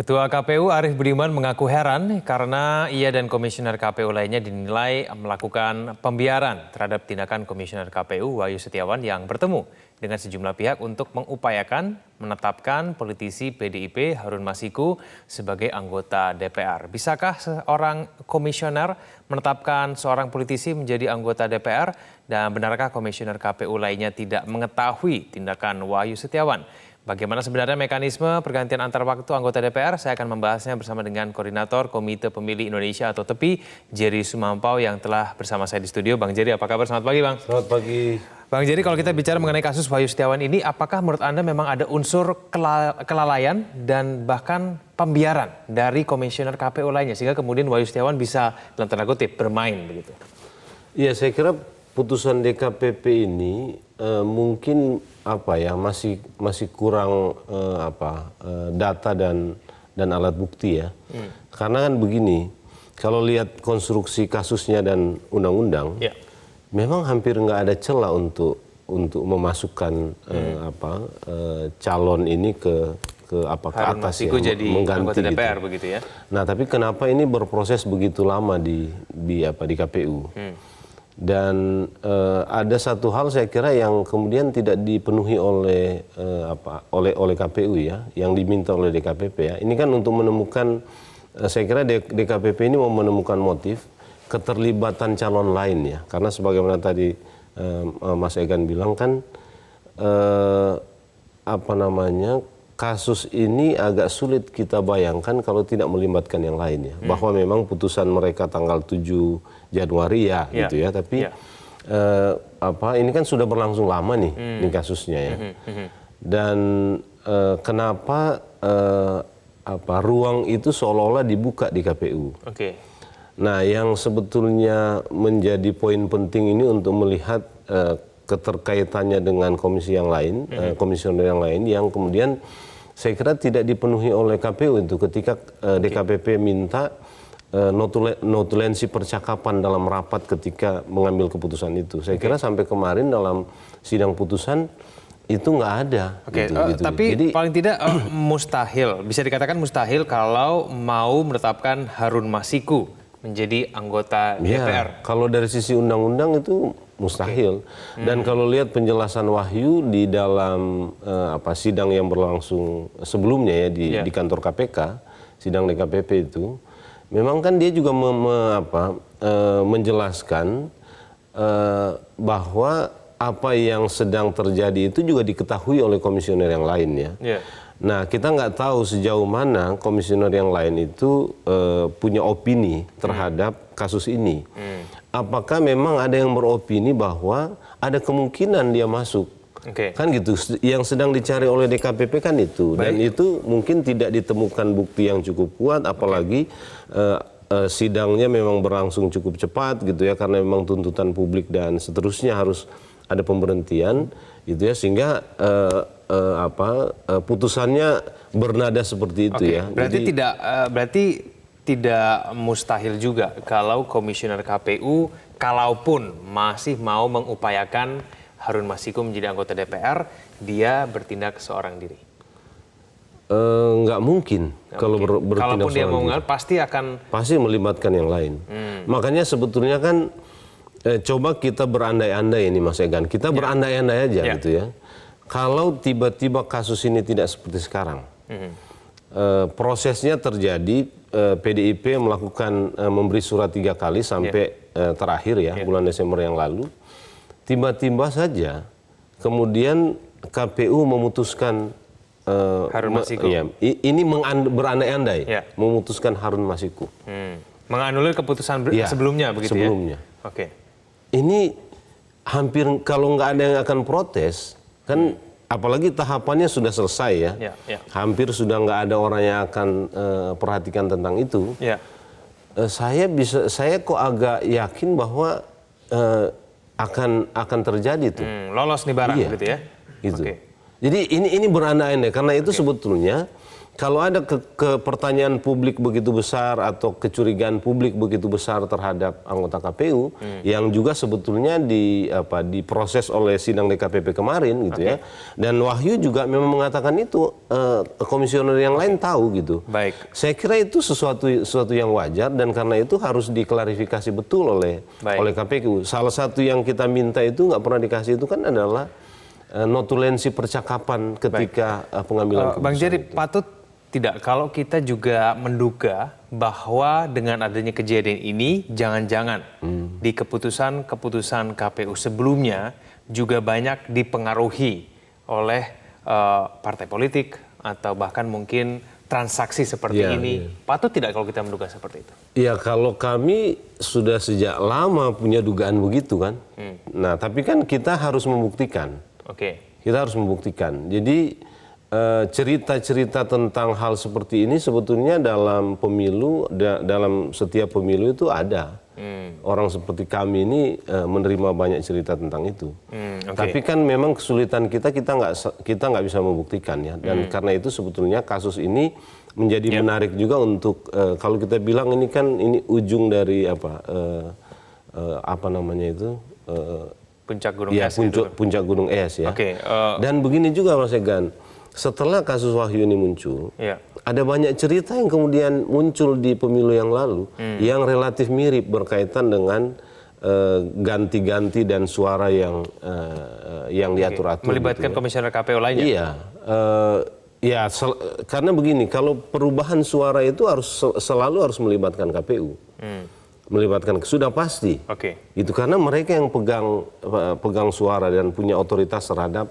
Ketua KPU Arief Budiman mengaku heran karena ia dan komisioner KPU lainnya dinilai melakukan pembiaran terhadap tindakan komisioner KPU Wahyu Setiawan yang bertemu dengan sejumlah pihak untuk mengupayakan menetapkan politisi PDIP Harun Masiku sebagai anggota DPR. Bisakah seorang komisioner menetapkan seorang politisi menjadi anggota DPR? Dan benarkah komisioner KPU lainnya tidak mengetahui tindakan Wahyu Setiawan? Bagaimana sebenarnya mekanisme pergantian antar waktu anggota DPR? Saya akan membahasnya bersama dengan Koordinator Komite Pemilih Indonesia atau TEPI, Jerry Sumampau yang telah bersama saya di studio. Bang Jerry, apa kabar? Selamat pagi, Bang. Selamat pagi. Bang Jerry, kalau kita bicara mengenai kasus Wahyu Setiawan ini, apakah menurut Anda memang ada unsur kelalaian dan bahkan pembiaran dari komisioner KPU lainnya sehingga kemudian Wahyu Setiawan bisa dalam tanda kutip bermain begitu? Iya, saya kira putusan DKPP ini mungkin masih kurang data dan alat bukti ya. Karena kan begini, kalau lihat konstruksi kasusnya dan undang-undang, memang hampir nggak ada celah untuk memasukkan calon ini ke atas ya, jadi mengganti DPR gitu. begitu ya. Nah, tapi kenapa ini berproses begitu lama di KPU? Dan ada satu hal saya kira yang kemudian tidak dipenuhi oleh KPU ya, yang diminta oleh DKPP ya. Ini kan untuk menemukan, saya kira DKPP ini mau menemukan motif keterlibatan calon lain ya, karena sebagaimana tadi Mas Egan bilang kan kasus ini agak sulit kita bayangkan kalau tidak melibatkan yang lain ya. Bahwa memang putusan mereka tanggal 7 Januari ya gitu ya, tapi ini kan sudah berlangsung lama nih ini kasusnya ya. Dan kenapa ruang itu seolah-olah dibuka di KPU. Nah, yang sebetulnya menjadi poin penting ini untuk melihat keterkaitannya dengan komisi yang lain, komisioner yang lain yang kemudian saya kira tidak dipenuhi oleh KPU itu ketika DKPP minta notulensi percakapan dalam rapat ketika mengambil keputusan itu. Saya kira sampai kemarin dalam sidang putusan itu nggak ada. Tapi jadi, paling tidak mustahil, bisa dikatakan mustahil kalau mau menetapkan Harun Masiku menjadi anggota DPR. Kalau dari sisi undang-undang itu mustahil. Dan kalau lihat penjelasan Wahyu di dalam sidang yang berlangsung sebelumnya ya di kantor KPK, sidang DKPP itu, memang kan dia juga menjelaskan bahwa apa yang sedang terjadi itu juga diketahui oleh komisioner yang lain ya. Nah, kita nggak tahu sejauh mana komisioner yang lain itu punya opini terhadap kasus ini. Apakah memang ada yang beropini bahwa ada kemungkinan dia masuk? Kan gitu, yang sedang dicari oleh DKPP kan itu. Dan itu mungkin tidak ditemukan bukti yang cukup kuat, apalagi sidangnya memang berlangsung cukup cepat gitu ya, karena memang tuntutan publik dan seterusnya harus ada pemberhentian gitu ya, sehingga putusannya bernada seperti itu ya. Berarti tidak mustahil juga kalau komisioner KPU kalaupun masih mau mengupayakan Harun Masiku menjadi anggota DPR, dia bertindak seorang diri. Nggak mungkin kalau bertindak kalaupun dia mau pasti melibatkan yang lain. Makanya sebetulnya kan coba kita berandai-andai ini Mas Egan, kita berandai-andai aja gitu ya. Kalau tiba-tiba kasus ini tidak seperti sekarang, prosesnya terjadi, PDIP melakukan memberi surat 3 kali sampai terakhir ya bulan Desember yang lalu, tiba-tiba saja kemudian KPU memutuskan Harun Masiku. Ini berandai-andai memutuskan Harun Masiku. Menganulir keputusan sebelumnya begitu sebelumnya. ya? Ini hampir kalau nggak ada yang akan protes, kan apalagi tahapannya sudah selesai ya. Hampir sudah nggak ada orang yang akan perhatikan tentang itu. Saya kok agak yakin bahwa akan terjadi tuh. Lolos nih barang gitu ya? Gitu. Jadi ini berandai-andai karena itu sebetulnya kalau ada pertanyaan publik begitu besar atau kecurigaan publik begitu besar terhadap anggota KPU yang juga sebetulnya diproses oleh sidang DKPP kemarin gitu ya. Dan Wahyu juga memang mengatakan itu, komisioner yang lain tahu gitu. Baik. Saya kira itu sesuatu yang wajar dan karena itu harus diklarifikasi betul oleh KPU. Salah satu yang kita minta itu nggak pernah dikasih itu kan adalah notulensi percakapan ketika pengambilan keputusan. Bang Jerry, patut tidak kalau kita juga menduga bahwa dengan adanya kejadian ini jangan-jangan di keputusan-keputusan KPU sebelumnya juga banyak dipengaruhi oleh partai politik atau bahkan mungkin transaksi seperti ini. Patut tidak kalau kita menduga seperti itu? Ya, kalau kami sudah sejak lama punya dugaan begitu kan. Nah, tapi kan kita harus membuktikan. Kita harus membuktikan. Jadi cerita-cerita tentang hal seperti ini sebetulnya dalam pemilu, dalam setiap pemilu itu ada. Orang seperti kami ini menerima banyak cerita tentang itu. Tapi kan memang kesulitan kita nggak bisa membuktikan ya. Dan karena itu sebetulnya kasus ini menjadi menarik juga untuk kalau kita bilang ini kan ini ujung dari apa namanya itu puncak gunung es. Puncak gunung es ya. Dan begini juga Mas Egan. Setelah kasus Wahyu ini muncul, ada banyak cerita yang kemudian muncul di pemilu yang lalu yang relatif mirip berkaitan dengan ganti-ganti dan suara yang diatur-atur. Melibatkan komisioner KPU lainnya? Iya. Karena begini, kalau perubahan suara itu selalu harus melibatkan KPU. Melibatkan sudah pasti. Itu karena mereka yang pegang suara dan punya otoritas terhadap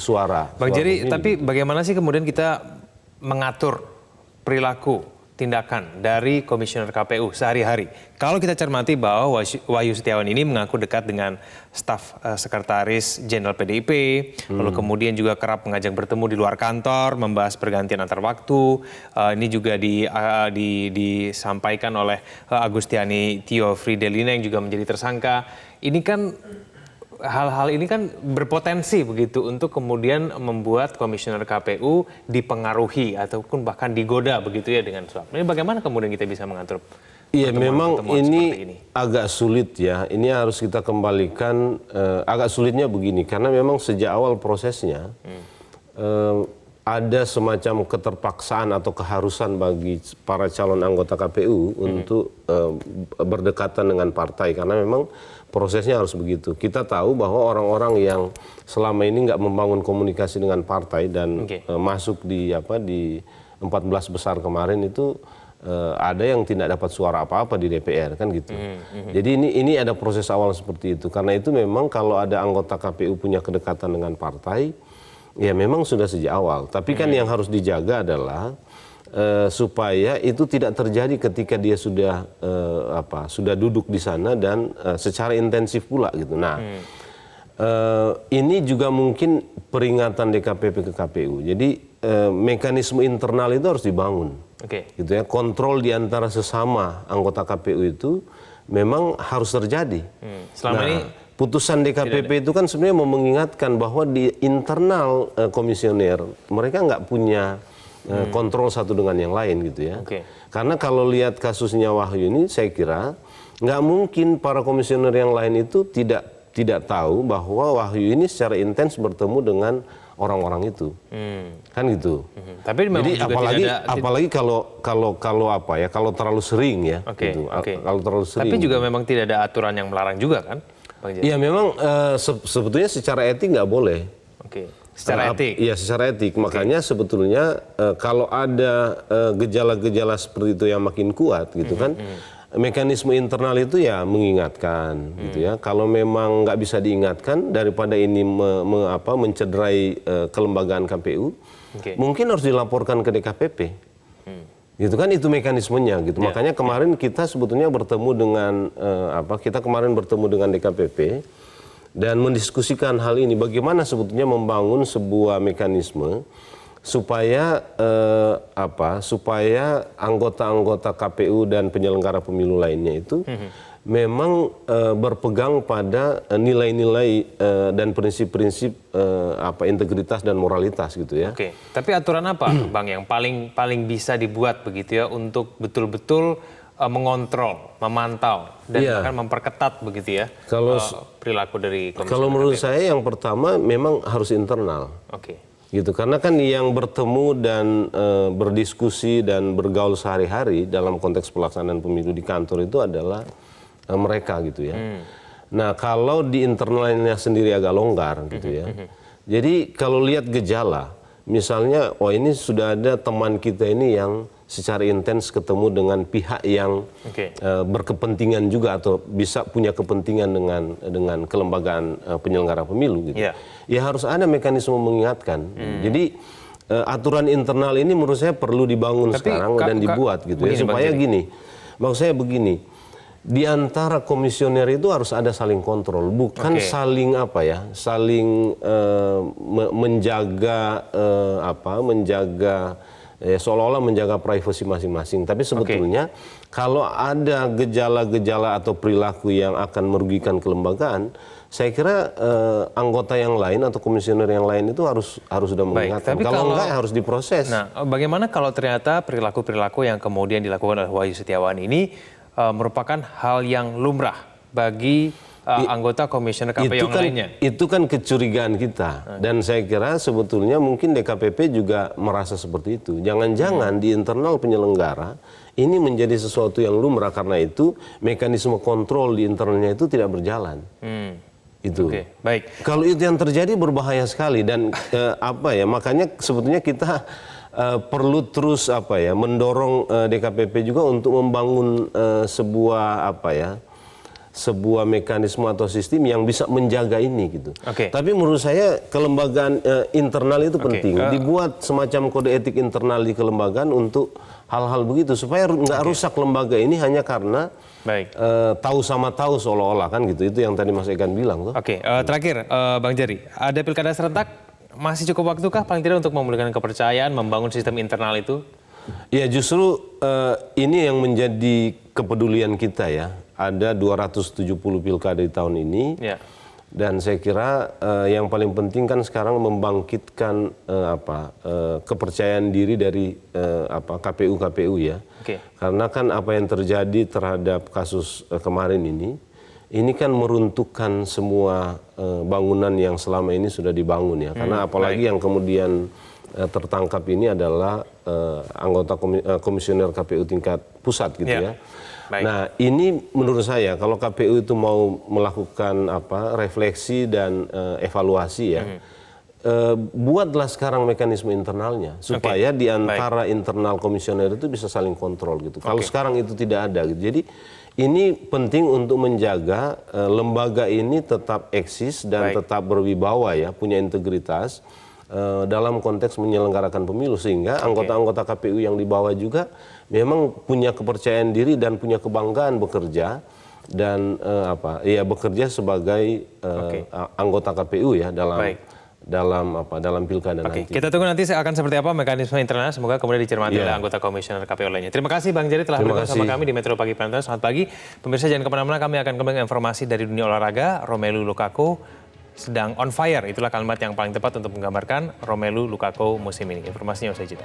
suara. Bang Jerry, tapi bagaimana sih kemudian kita mengatur perilaku tindakan dari komisioner KPU sehari-hari? Kalau kita cermati bahwa Wahyu Setiawan ini mengaku dekat dengan staf sekretaris jenderal PDIP, lalu kemudian juga kerap mengajak bertemu di luar kantor, membahas pergantian antar waktu. Ini juga disampaikan oleh Agustiani Tio Fridelina yang juga menjadi tersangka. Ini kan hal-hal ini kan berpotensi begitu untuk kemudian membuat komisioner KPU dipengaruhi ataupun bahkan digoda begitu ya dengan suap. Ini bagaimana kemudian kita bisa mengatur? Iya, memang ini agak sulit ya. Ini harus kita kembalikan, agak sulitnya begini karena memang sejak awal prosesnya ada semacam keterpaksaan atau keharusan bagi para calon anggota KPU untuk berdekatan dengan partai karena memang prosesnya harus begitu. Kita tahu bahwa orang-orang yang selama ini nggak membangun komunikasi dengan partai dan masuk di 14 besar kemarin itu ada yang tidak dapat suara apa-apa di DPR kan gitu. Jadi ini ada proses awal seperti itu. Karena itu memang kalau ada anggota KPU punya kedekatan dengan partai, ya memang sudah sejak awal. Tapi kan yang harus dijaga adalah supaya itu tidak terjadi ketika dia sudah duduk di sana dan secara intensif pula gitu. Nah, ini juga mungkin peringatan DKPP ke KPU. Jadi mekanisme internal itu harus dibangun. Gitu ya, kontrol di antara sesama anggota KPU itu memang harus terjadi. Selama ini putusan DKPP itu kan sebenarnya mau mengingatkan bahwa di internal komisioner mereka nggak punya kontrol satu dengan yang lain gitu ya. Karena kalau lihat kasusnya Wahyu ini, saya kira nggak mungkin para komisioner yang lain itu tidak tahu bahwa Wahyu ini secara intens bertemu dengan orang-orang itu, kan gitu. Tapi jadi apalagi kalau terlalu sering ya, gitu. Kalau terlalu sering. Tapi juga memang tidak ada aturan yang melarang juga kan, Bang Jerry? Iya memang sebetulnya secara etik nggak boleh. Secara etik? Iya secara etik. Makanya sebetulnya kalau ada gejala-gejala seperti itu yang makin kuat gitu kan, mekanisme internal itu ya mengingatkan gitu ya. Kalau memang nggak bisa diingatkan daripada ini mencederai kelembagaan KPU, mungkin harus dilaporkan ke DKPP. Gitu kan, itu mekanismenya gitu. Makanya kemarin kita sebetulnya bertemu dengan DKPP dan mendiskusikan hal ini, bagaimana sebetulnya membangun sebuah mekanisme supaya supaya anggota-anggota KPU dan penyelenggara pemilu lainnya itu memang berpegang pada nilai-nilai dan prinsip-prinsip integritas dan moralitas gitu ya. Oke, tapi aturan apa Bang yang paling bisa dibuat begitu ya untuk betul-betul mengontrol, memantau dan bahkan memperketat begitu ya perilaku dari komisioner. Kalau menurut saya yang pertama memang harus internal. Oke. Gitu, karena kan yang bertemu dan berdiskusi dan bergaul sehari-hari dalam konteks pelaksanaan pemilu di kantor itu adalah mereka gitu ya. Nah kalau di internalnya sendiri agak longgar gitu ya. Jadi kalau lihat gejala, misalnya ini sudah ada teman kita ini yang secara intens ketemu dengan pihak yang berkepentingan juga atau bisa punya kepentingan dengan kelembagaan penyelenggara pemilu gitu. Ya harus ada mekanisme mengingatkan. Jadi aturan internal ini menurut saya perlu dibangun sekarang dan dibuat gitu ya supaya gini. Maksud saya begini, di antara komisioner itu harus ada saling kontrol, bukan saling saling menjaga seolah-olah menjaga privasi masing-masing. Tapi sebetulnya kalau ada gejala-gejala atau perilaku yang akan merugikan kelembagaan, saya kira anggota yang lain atau komisioner yang lain itu harus sudah mengingatkan. Kalau enggak harus diproses. Nah, bagaimana kalau ternyata perilaku-perilaku yang kemudian dilakukan oleh Wahyu Setiawan ini merupakan hal yang lumrah bagi anggota komisioner KPU yang lainnya? Itu kan kecurigaan kita. Dan saya kira sebetulnya mungkin DKPP juga merasa seperti itu. Jangan-jangan di internal penyelenggara ini menjadi sesuatu yang lumrah, karena itu mekanisme kontrol di internalnya itu tidak berjalan. Itu. Baik. Kalau itu yang terjadi berbahaya sekali dan makanya sebetulnya kita perlu terus mendorong DKPP juga untuk membangun sebuah mekanisme atau sistem yang bisa menjaga ini gitu. Tapi menurut saya kelembagaan internal itu penting. Dibuat semacam kode etik internal di kelembagaan untuk hal-hal begitu supaya nggak rusak lembaga ini hanya karena tahu sama tahu seolah-olah kan gitu. Itu yang tadi Mas Egan bilang tuh. Terakhir Bang Jerry, ada pilkada serentak, masih cukup waktukah paling tidak untuk memulihkan kepercayaan, membangun sistem internal itu? Ya justru ini yang menjadi kepedulian kita ya. Ada 270 pilkada di tahun ini. Dan saya kira yang paling penting kan sekarang membangkitkan kepercayaan diri dari KPU ya. Karena kan apa yang terjadi terhadap kasus kemarin ini kan meruntuhkan semua bangunan yang selama ini sudah dibangun ya. Karena apalagi yang kemudian tertangkap ini adalah anggota komisioner KPU tingkat pusat gitu ya. Nah ini menurut saya kalau KPU itu mau melakukan refleksi dan evaluasi ya, buatlah sekarang mekanisme internalnya supaya di antara internal komisioner itu bisa saling kontrol gitu. Kalau sekarang itu tidak ada gitu. Jadi ini penting untuk menjaga lembaga ini tetap eksis dan tetap berwibawa ya, punya integritas dalam konteks menyelenggarakan pemilu, sehingga anggota-anggota KPU yang di bawah juga memang punya kepercayaan diri dan punya kebanggaan bekerja dan bekerja sebagai anggota KPU ya dalam pilkada nanti. Kita tunggu nanti akan seperti apa mekanisme internal, semoga kemudian dicermati oleh anggota komisioner KPU lainnya. Terima kasih Bang Jerry telah bergabung sama kami di Metro Pagi Prime News. Selamat pagi. Pemirsa jangan kemana-mana, kami akan kembali informasi dari dunia olahraga. Romelu Lukaku sedang on fire, itulah kalimat yang paling tepat untuk menggambarkan Romelu Lukaku musim ini. Informasinya usai jeda.